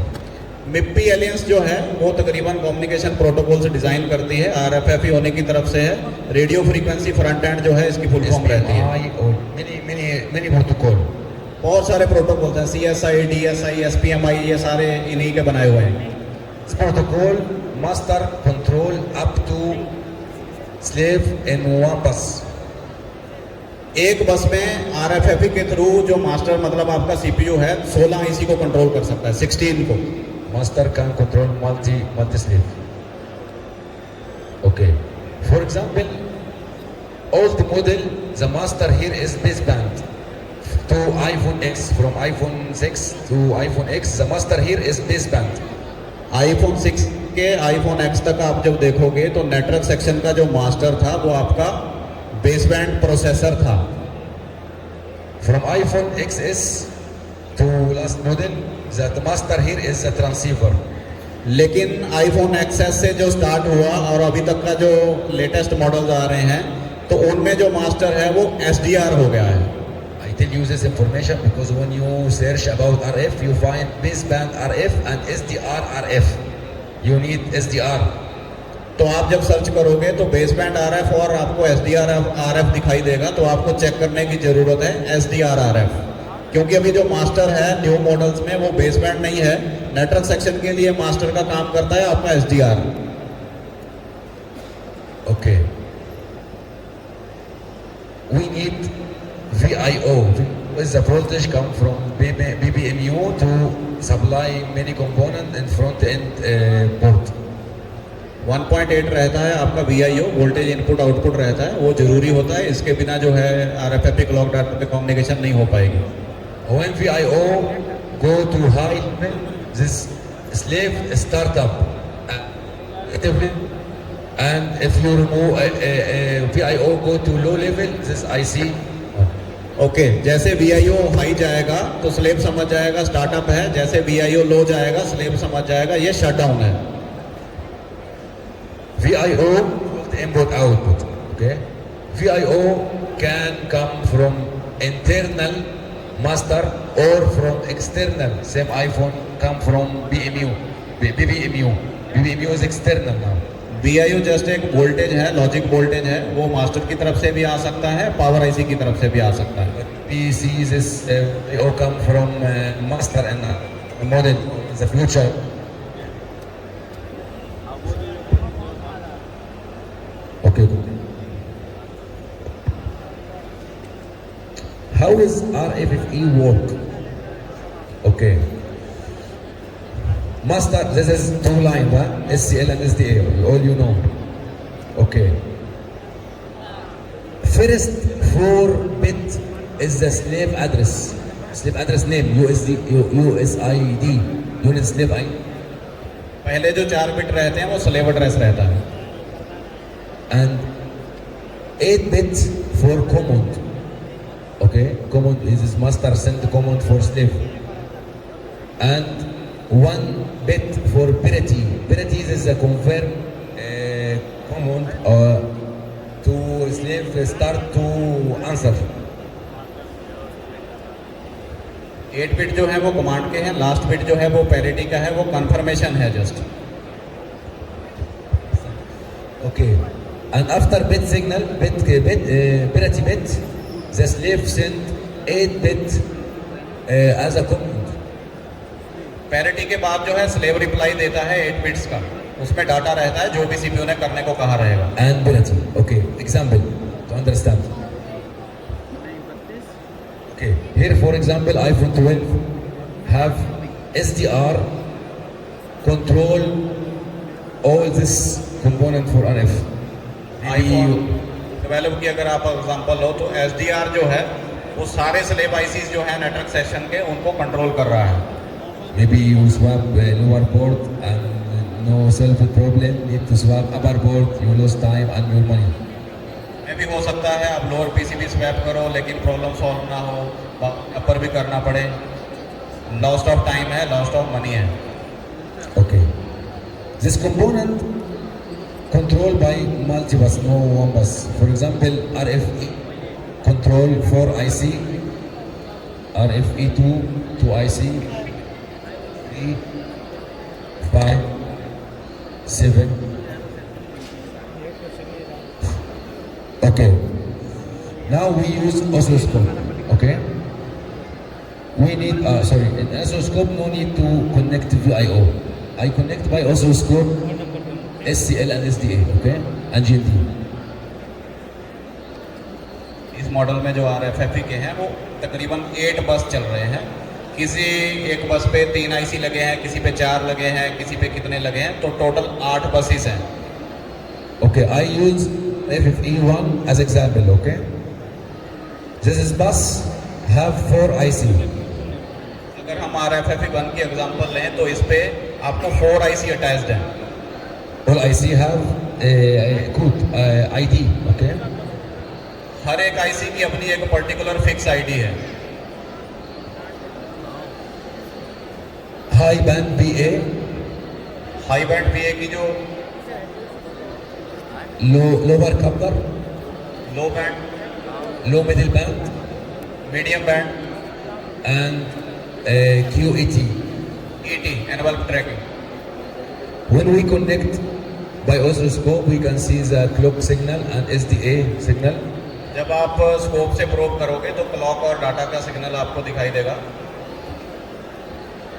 [SPEAKER 3] MIPI aliens जो है वो तकरीबन कम्युनिकेशन प्रोटोकॉल से डिजाइन करती है. RFFE होने की तरफ से है. रेडियो फ्रीक्वेंसी फ्रंट एंड जो है इसकी फुल फॉर्म रहती है.
[SPEAKER 2] SPI or many protocol.
[SPEAKER 3] बहुत सारे प्रोटोकॉल्स हैं. CSI, DSI, SPMI ये सारे इन्हीं के बनाए हुए हैं.
[SPEAKER 2] This protocol master control up to slave in one bus.
[SPEAKER 3] एक बस में RFFE के थ्रू जो मास्टर मतलब आपका CPU है 16 IC को कंट्रोल कर सकता है. 16 को
[SPEAKER 2] Master can control multi slave. Okay. For example, old model, the master here is baseband. To iPhone X, from iPhone 6 to iPhone X, the master here is baseband.
[SPEAKER 3] iPhone 6 के iPhone X तक आप जब देखोगे तो network section का जो master था वो आपका बेसबैंड प्रोसेसर था.
[SPEAKER 2] From iPhone XS to last model, the master here is the transceiver.
[SPEAKER 3] लेकिन iPhone XS से जो स्टार्ट हुआ और अभी तक का जो लेटेस्ट मॉडल्स आ रहे हैं तो उनमें जो मास्टर है वो SDR हो गया है.
[SPEAKER 2] I tell you this information because when you search about RF, you find baseband RF and SDR RF. You need SDR.
[SPEAKER 3] तो आप जब सर्च करोगे तो बेसबैंड आरएफ और आपको एसडीआर आरएफ दिखाई देगा, तो आपको चेक करने की ज़रूरत है एसडीआर आरएफ, क्योंकि अभी जो मास्टर है न्यू मॉडल्स में वो बेसबैंड नहीं है। नेटवर्क सेक्शन के लिए मास्टर का काम करता है आपका SDR.
[SPEAKER 2] Okay. We need VIO. With the voltage come from BBMU to supply many components in front end port.
[SPEAKER 3] 1.8 रहता है आपका VIO, वोल्टेज इनपुट आउटपुट रहता है, वो जरूरी होता है। इसके बिना जो है RFFP क्लॉक डाटा पे कम्युनिकेशन नहीं हो पाएगी।
[SPEAKER 2] When VIO go to high level, this slave startup and if you remove VIO go to low level, this IC.
[SPEAKER 3] Okay, जैसे VIO हाई जाएगा तो स्लेव समझ जाएगा स्टार्टअप है, जैसे VIO लो जाएगा स्लेव समझ जाएगा ये शटडाउन है।
[SPEAKER 2] VIO input output. Okay. VIO can come from internal master or from external. Same iPhone come from BBMU is external now.
[SPEAKER 3] VIO just एक वोल्टेज है, लॉजिक वोल्टेज है, वो मास्टर की तरफ से भी आ सकता है, पावर आईसी की तरफ से भी आ सकता है।
[SPEAKER 2] PCs is VIO come from master and model in the future. Okay. How does RFFE work? Okay. Master, this is two line, huh? SCL and SDA, all you know. Okay. First 4 bit is the slave address. Slave address name, USID, unit slave ID.
[SPEAKER 3] पहले जो 4 bit रहते हैं वो slave address रहता है।
[SPEAKER 2] And 8 bits for command. Okay, command is master send command for slave. And 1 bit for parity. Parity is a confirm command to slave start to answer.
[SPEAKER 3] 8 bit जो है वो कमांड के हैं, लास्ट बिट जो है वो पैरिटी का है, वो कंफर्मेशन है just.
[SPEAKER 2] Okay. And after bit signal, parity bit, the slave send 8 bit as a command.
[SPEAKER 3] Parity के बाद जो है स्लेव रिप्लाई देता है 8 बिट्स का, उसमें डाटा रहता है जो भी सीपीयू ने करने को कहा रहेगा।
[SPEAKER 2] And parity. Okay. Example to understand. Okay. Here, for example, iPhone 12 have SDR control all this component for RF.
[SPEAKER 3] iPhone 12 की अगर आप एग्जांपल लो तो SDR जो है वो सारे स्लेव आईसीज जो है नेटवर्क सेक्शन के उनको कंट्रोल कर रहा है।
[SPEAKER 2] Maybe you swap lower port and no self problem, need to swap upper port, you lose time and your money.
[SPEAKER 3] में भी हो सकता है आप लोअर पीसीबी स्वैप करो लेकिन प्रॉब्लम सॉल्व ना हो, अपर भी करना पड़े, लॉस्ट ऑफ टाइम है, लॉस्ट ऑफ मनी है।
[SPEAKER 2] Okay. This component controlled by multi-bus, no one bus. For example, RFE control 4 IC, RFE2 IC, 3, 5, 7. Okay. Now we use oscilloscope. Okay. We need, in oscilloscope no need to connect VIO. I connect by oscilloscope SCL and SDA, okay, and GND.
[SPEAKER 3] इस model में जो RFFE के हैं वो तकरीबन 8 बस चल रहे हैं। किसी एक बस पे 3 आईसी लगे हैं, किसी पे 4 लगे हैं, किसी पे कितने लगे हैं, तो टोटल 8 बसेस हैं।
[SPEAKER 2] Okay, I use FFE1 as example, okay. This is bus have 4 IC.
[SPEAKER 3] अगर हम RFFE1 की एग्जांपल लें तो इस पे आपको 4 आईसी अटैच्ड हैं।
[SPEAKER 2] All IC have code ID, okay.
[SPEAKER 3] हर एक आईसी की अपनी एक पर्टिकुलर फिक्स आईडी है।
[SPEAKER 2] High band BA,
[SPEAKER 3] high band PA की जो
[SPEAKER 2] lower coupler,
[SPEAKER 3] low band
[SPEAKER 2] low middle band,
[SPEAKER 3] medium band,
[SPEAKER 2] and QET.
[SPEAKER 3] ET, annual tracking.
[SPEAKER 2] When we connect by oscilloscope, we can see the clock signal and SDA signal.
[SPEAKER 3] जब आप scope से probe करोगे तो clock और data का signal आपको दिखाई देगा.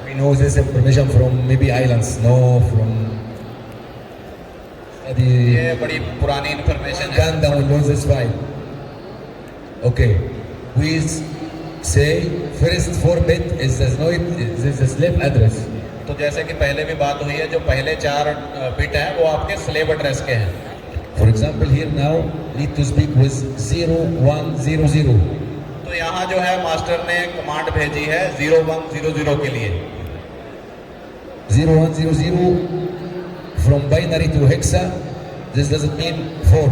[SPEAKER 2] We know this information from maybe islands, no from study.
[SPEAKER 3] ये बड़ी पुरानी इंफॉर्मेशन है.
[SPEAKER 2] Can download this file. Okay, we say first 4 bit is the slave address.
[SPEAKER 3] तो जैसे कि पहले भी बात हुई है, जो पहले 4 बिट हैं वो आपके स्लेव एड्रेस के हैं.
[SPEAKER 2] For example, here now need to speak with 0100.
[SPEAKER 3] तो यहाँ जो है मास्टर ने कमांड भेजी है 0100 के लिए.
[SPEAKER 2] 0100 from binary to hexa. This doesn't mean 4.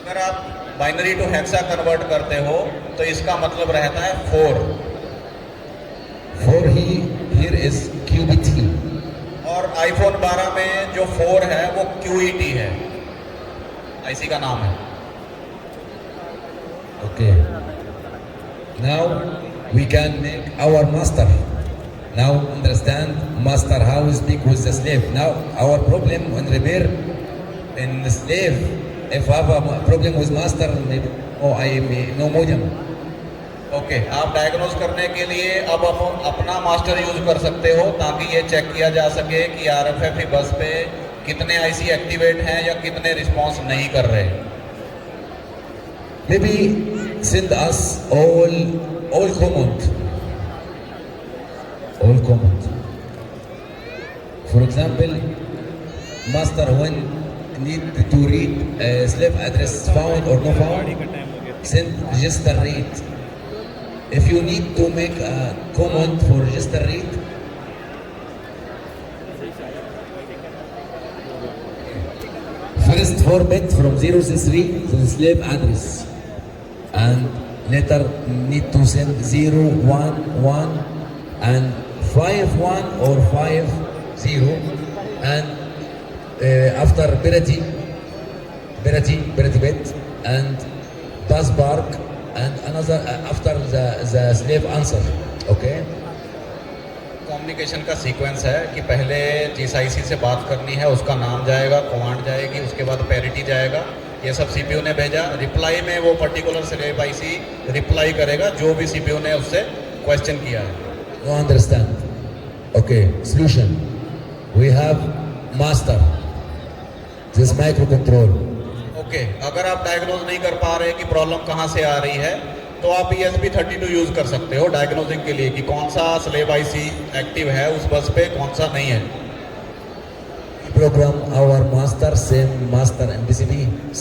[SPEAKER 3] अगर आप बाइनरी टू हेक्सा कन्वर्ट करते हो तो इसका मतलब रहता है 4.
[SPEAKER 2] 4 here is QBT.
[SPEAKER 3] और आईफोन 12 में जो 4 है वो QET है, आईसी का नाम है.
[SPEAKER 2] Okay. Now we can make our master. Now understand master how we speak with the slave. Now our problem when repair in the slave. If I have a problem with master, maybe I may no modem.
[SPEAKER 3] Okay, आप diagnose करने के लिए अब आप अपना master use कर सकते हो ताकि ये चेक किया जा सके कि RFFE बस पे कितने आईसी एक्टिवेट हैं या कितने रिस्पॉन्स नहीं कर रहे.
[SPEAKER 2] Maybe send us all command. All command. For example, master when need to read slave address found or no found, send register read. If you need to make a command for register read, first 4 bit from 0 to 3 to the slave address, and later need to send 0, 1, 1 and 5, 1 or 5, 0, and after parity bit and bus bark and another after the slave answer. Okay.
[SPEAKER 3] Communication का sequence है कि पहले जिस IC से बात करनी है उसका नाम जाएगा, कमांड जाएगी, उसके बाद पैरिटी जाएगा. ये सब सीपीयू ने भेजा. रिप्लाई में वो पर्टिकुलर स्लेव आईसी रिप्लाई करेगा जो भी सीपीयू ने उससे क्वेश्चन किया है.
[SPEAKER 2] You understand? Okay. Solution. We have master. This microcontrol.
[SPEAKER 3] Okay, अगर आप डायग्नोज नहीं कर पा रहे कि प्रॉब्लम कहाँ से आ रही है तो आप ESP32 यूज कर सकते हो डायग्नोजिंग के लिए कि कौन सा स्लेव आईसी एक्टिव है उस बस पे, कौन सा नहीं है.
[SPEAKER 2] Program our master, same master MPCB,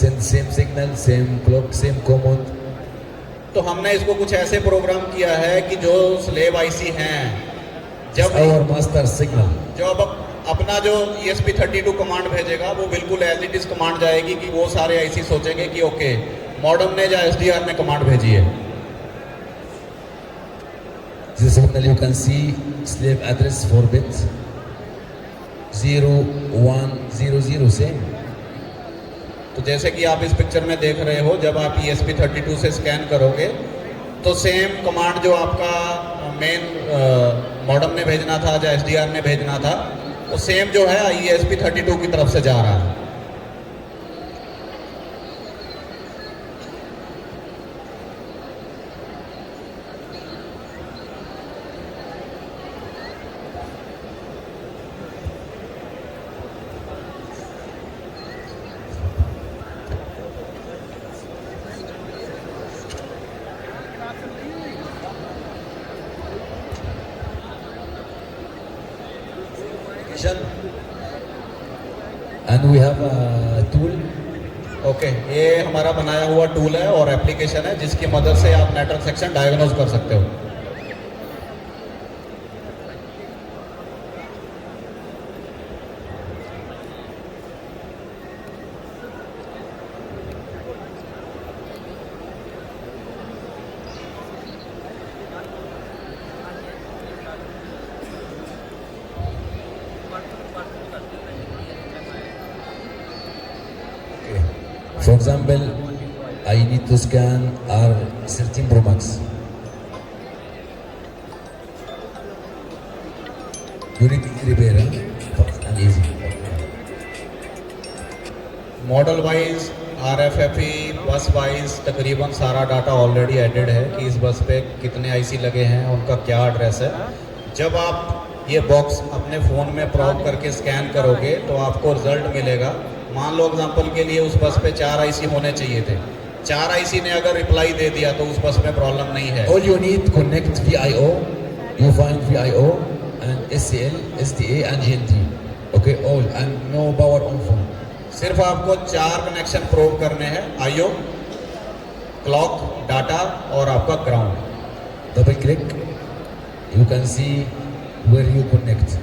[SPEAKER 2] same signal, same clock, same command.
[SPEAKER 3] तो हमने इसको कुछ ऐसे प्रोग्राम किया है कि जो स्लेव आईसी हैं जब
[SPEAKER 2] Our master signal.
[SPEAKER 3] जो अब अपना जो ESP32 कमांड भेजेगा वो बिल्कुल एज इट इज कमांड जाएगी कि वो सारे आईसी सोचेंगे कि ओके मॉडम ने या SDR ने कमांड भेजी है.
[SPEAKER 2] This signal you can see slave address 4 bits 0100 same.
[SPEAKER 3] तो जैसे कि आप इस पिक्चर में देख रहे हो, जब आप ESP32 से स्कैन करोगे तो सेम कमांड जो आपका मेन मॉडम ने भेजना था या SDR ने भेजना था वो सेम जो है ESP32 की तरफ से जा रहा है.
[SPEAKER 2] And we have a tool.
[SPEAKER 3] Okay, ये हमारा बनाया हुआ टूल है और एप्लीकेशन है जिसकी मदद से आप नेटवर्क सेक्शन डायग्नोज कर सकते हो.
[SPEAKER 2] For example, I need to scan R13 Pro Max. You need repair, huh? Fast and easy.
[SPEAKER 3] Model wise RFFE बस वाइज तकरीबन सारा डाटा ऑलरेडी एडेड है कि इस बस पे कितने आईसी लगे हैं, उनका क्या एड्रेस है। जब आप ये बॉक्स अपने फ़ोन में प्रॉप करके स्कैन करोगे तो आपको रिजल्ट मिलेगा। मान लो एग्जांपल के लिए उस बस पे 4 आईसी होने चाहिए थे, 4 आईसी ने अगर रिप्लाई दे दिया तो उस बस में प्रॉब्लम नहीं है।
[SPEAKER 2] All you need connect VIO. You find VIO and SCL, SDA and GNT. Okay, all and no power on phone.
[SPEAKER 3] सिर्फ आपको 4 कनेक्शन प्रूव करने हैं, आईओ, क्लॉक, डाटा और आपका ground.
[SPEAKER 2] Double click. You can see where you connect.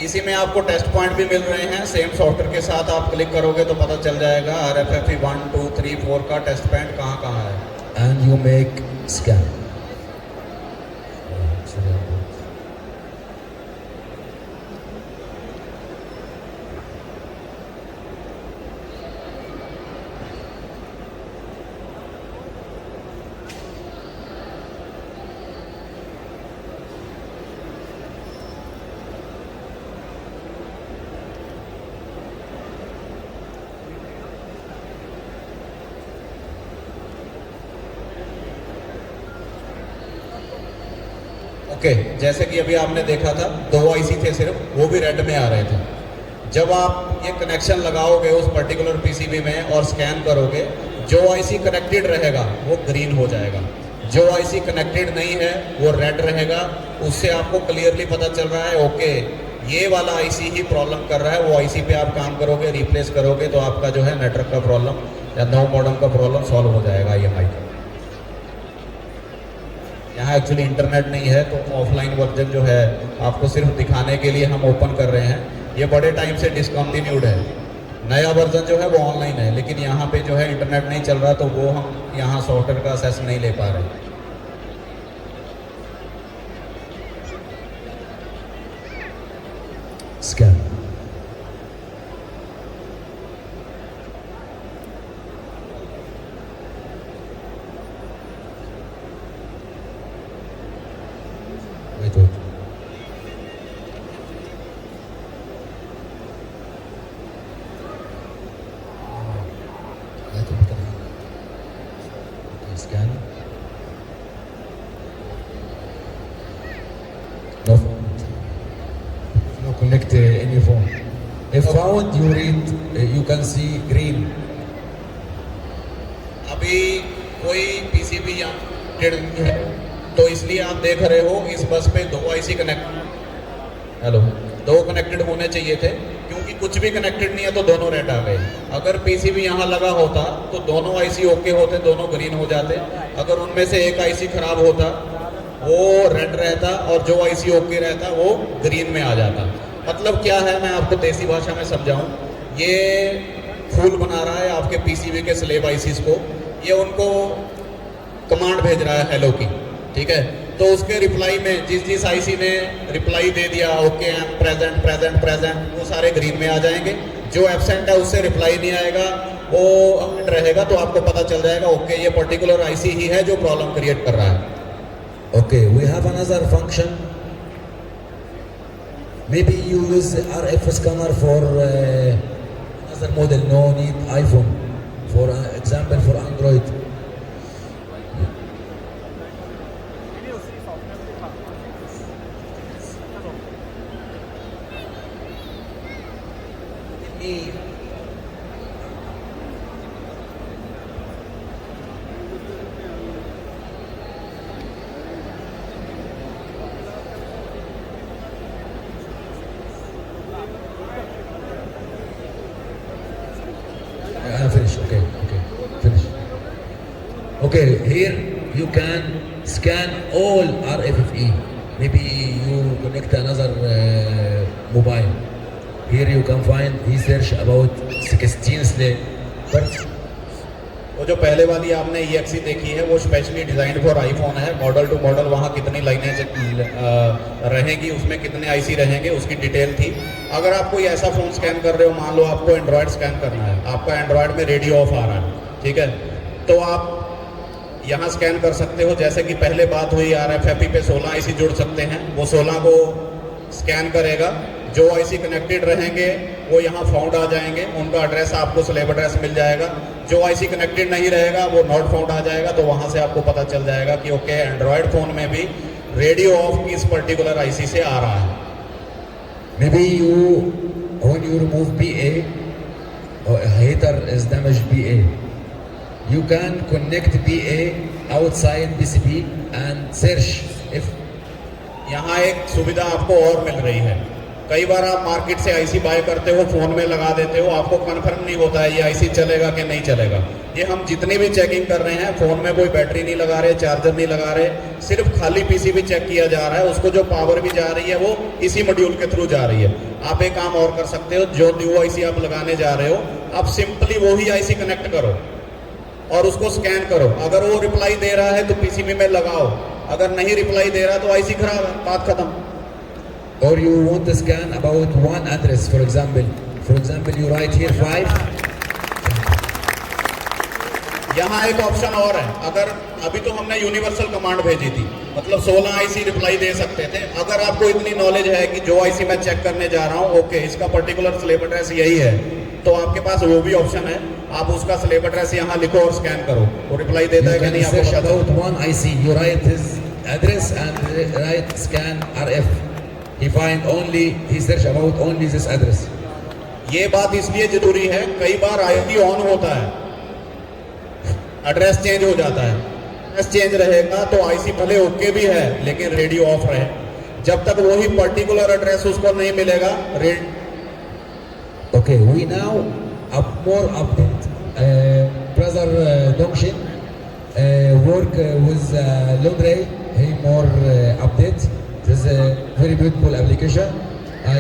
[SPEAKER 3] इसी में आपको test point भी मिल रहे हैं। सेम सॉफ्टवेयर के साथ आप क्लिक करोगे तो पता चल जाएगा RFFE 1, 2, 3, 4 का टेस्ट पॉइंट कहाँ कहाँ है।
[SPEAKER 2] And you make scan.
[SPEAKER 3] Okay, जैसे कि अभी आपने देखा था 2 आईसी थे सिर्फ, वो भी रेड में आ रहे थे। जब आप ये कनेक्शन लगाओगे उस पर्टिकुलर पीसीबी में और स्कैन करोगे, जो आईसी कनेक्टेड रहेगा वो ग्रीन हो जाएगा, जो आईसी कनेक्टेड नहीं है वो रेड रहेगा। उससे आपको क्लियरली पता चल रहा है ओके ये वाला आईसी ही प्रॉब्लम कर रहा है। वो आईसी पे आप काम करोगे, रिप्लेस करोगे तो आपका जो है नेटवर्क का प्रॉब्लम या नो मॉडेम का प्रॉब्लम सॉल्व हो जाएगा। EMI का यहाँ एक्चुअली इंटरनेट नहीं है तो ऑफलाइन वर्जन जो है आपको सिर्फ दिखाने के लिए हम ओपन कर रहे हैं। ये बड़े टाइम से डिसकंटिन्यूड है, नया वर्जन जो है वो ऑनलाइन है, लेकिन यहाँ पे जो है इंटरनेट नहीं चल रहा तो वो हम यहाँ सॉफ्टवेयर का असेस नहीं ले पा रहे।
[SPEAKER 2] Scan. Wait. Scan. No phone. No connect any phone. If found, you read, you can see green.
[SPEAKER 3] अभी कोई पीसीबी यहाँ नहीं है तो इसलिए आप देख रहे हो इस बस पे 2 आईसी कनेक्ट 2 कनेक्टेड होने चाहिए थे, क्योंकि कुछ भी कनेक्टेड नहीं है तो दोनों रेड आ गए। अगर पीसीबी यहाँ लगा होता तो दोनों आईसी ओके होते, दोनों ग्रीन हो जाते। अगर उनमें से एक आईसी खराब होता वो रेड रहता और जो आईसी ओके रहता वो ग्रीन में आ जाता। मतलब क्या है, मैं आपको देसी भाषा में समझाऊं, ये फूल बना रहा है आपके पीसीबी के स्लेब आईसीज को, ये उनको कमांड भेज रहा है हेलो की, ठीक है। तो उसके रिप्लाई में जिस आईसी ने रिप्लाई दे दिया okay I am present present present, वो सारे ग्रीन में आ जाएंगे। जो एब्सेंट है उससे रिप्लाई नहीं आएगा, वो रहेगा, तो आपको पता चल जाएगा ओके ये पर्टिकुलर आईसी ही है जो प्रॉब्लम क्रिएट कर रहा है।
[SPEAKER 2] Okay, we have another function. Maybe you use RF scanner for another model, no need iPhone. For example, for Android. Finish. Okay. Finish. Okay, here you can scan all RFFE. Maybe you connect another mobile. Here you can find research about 16 slave. But
[SPEAKER 3] वो जो पहले वाली आपने EXE देखी है वो specially design for iPhone है। Model to model वहाँ कितनी लाइनें रहेंगी, उसमें कितने आईसी रहेंगे उसकी डिटेल थी। अगर आप कोई ऐसा फ़ोन स्कैन कर रहे हो, मान लो आपको एंड्रॉयड स्कैन करना है, आपका एंड्रॉयड में रेडियो ऑफ आ रहा है, ठीक है, तो आप यहाँ स्कैन कर सकते हो। जैसे कि पहले बात हुई RFID पे 16 आईसी जुड़ सकते हैं, वो 16 को स्कैन करेगा। जो आईसी कनेक्टेड रहेंगे वो यहाँ फाउंड आ जाएंगे, उनका एड्रेस आपको स्लैब एड्रेस मिल जाएगा। जो आईसी कनेक्टेड नहीं रहेगा वो नॉट फाउंड आ जाएगा, तो वहाँ से आपको पता चल जाएगा कि ओके एंड्रॉयड फ़ोन में भी रेडियो ऑफ इस पर्टिकुलर आईसी से आ रहा है।
[SPEAKER 2] Maybe when you remove BA, or a heater is damaged BA, you can connect BA outside PCB and search if
[SPEAKER 3] यहाँ एक सुविधा आपको और मिल रही है। कई बार आप मार्केट से आईसी बाय करते हो, फ़ोन में लगा देते हो, आपको कन्फर्म नहीं होता है ये आईसी चलेगा कि नहीं चलेगा। ये हम जितनी भी चेकिंग कर रहे हैं, फ़ोन में कोई बैटरी नहीं लगा रहे, चार्जर नहीं लगा रहे, सिर्फ खाली पीसीबी चेक किया जा रहा है। उसको जो पावर भी जा रही है वो इसी मॉड्यूल के थ्रू जा रही है। आप एक काम और कर सकते हो, जो न्यू आईसी आप लगाने जा रहे हो, आप सिंपली वही आईसी कनेक्ट करो और उसको स्कैन करो। अगर वो रिप्लाई दे रहा है तो पीसीबी में लगाओ, अगर नहीं रिप्लाई दे रहा तो आईसी खराब है, बात खत्म।
[SPEAKER 2] or you want to scan about one address, for example you write here 5.
[SPEAKER 3] यहाँ एक ऑप्शन और है, अगर अभी तो हमने यूनिवर्सल कमांड भेजी थी, मतलब 16 आईसी रिप्लाई दे सकते थे। अगर आपको इतनी नॉलेज है कि जो आईसी मैं चेक करने जा रहा हूँ ओके इसका पर्टिकुलर स्लैब एड्रेस यही है, तो आपके पास वो भी ऑप्शन है। आप उसका स्लैब एड्रेस यहाँ लिखो और स्कैन करो, वो रिप्लाई देता है
[SPEAKER 2] You
[SPEAKER 3] कि
[SPEAKER 2] can
[SPEAKER 3] नहीं आपको
[SPEAKER 2] search
[SPEAKER 3] पता
[SPEAKER 2] about
[SPEAKER 3] चलता।
[SPEAKER 2] one IC, you write his address and write scan RF. He find only, he search about only this address.
[SPEAKER 3] ये बात इसलिए जरूरी है, कई बार आईसी ऑन होता है, एड्रेस चेंज हो जाता है। एड्रेस चेंज रहेगा तो आईसी भले ओके भी है लेकिन रेडियो ऑफ रहे। जब तक वही पर्टिकुलर एड्रेस उसको नहीं मिलेगा
[SPEAKER 2] Okay, we now have more update. Brother Dongshin work with Londre. He more update. This is a very beautiful application. I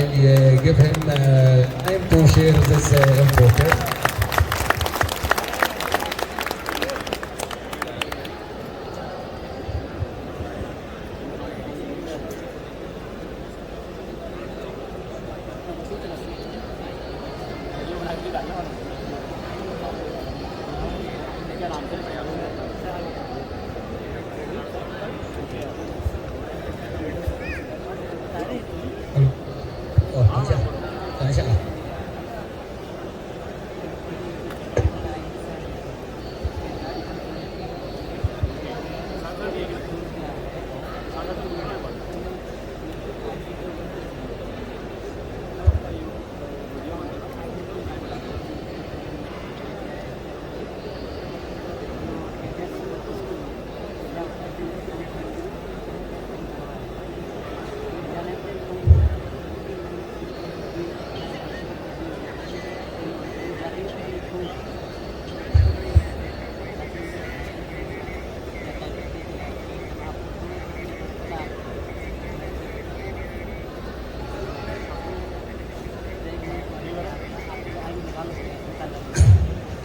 [SPEAKER 2] give him time to share this info. Okay? Oh, 等一下啊。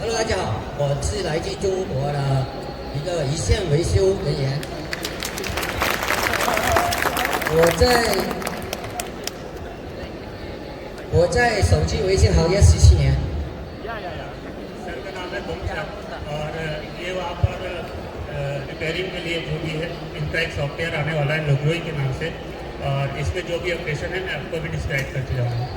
[SPEAKER 4] Hello， 大家好，我是来自中国的一个一线维修人员。我在手机维修行业17年。
[SPEAKER 5] सर का नाम है तुमचा और ये वहाँ पर repairing के लिए जो भी है इनका एक सॉफ्टवेयर आने वाला है लोग्रोई के नाम से, और इसमें जो भी ऑपरेशन है मैं आपको भी डिस्क्राइब करके जाऊँगा।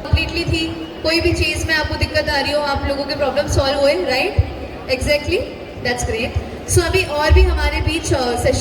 [SPEAKER 1] कंप्लीटली थी, कोई भी चीज में आपको दिक्कत आ रही हो, आप लोगों के प्रॉब्लम सॉल्व हुए, right? Exactly, that's great. So अभी और भी हमारे बीच सेशन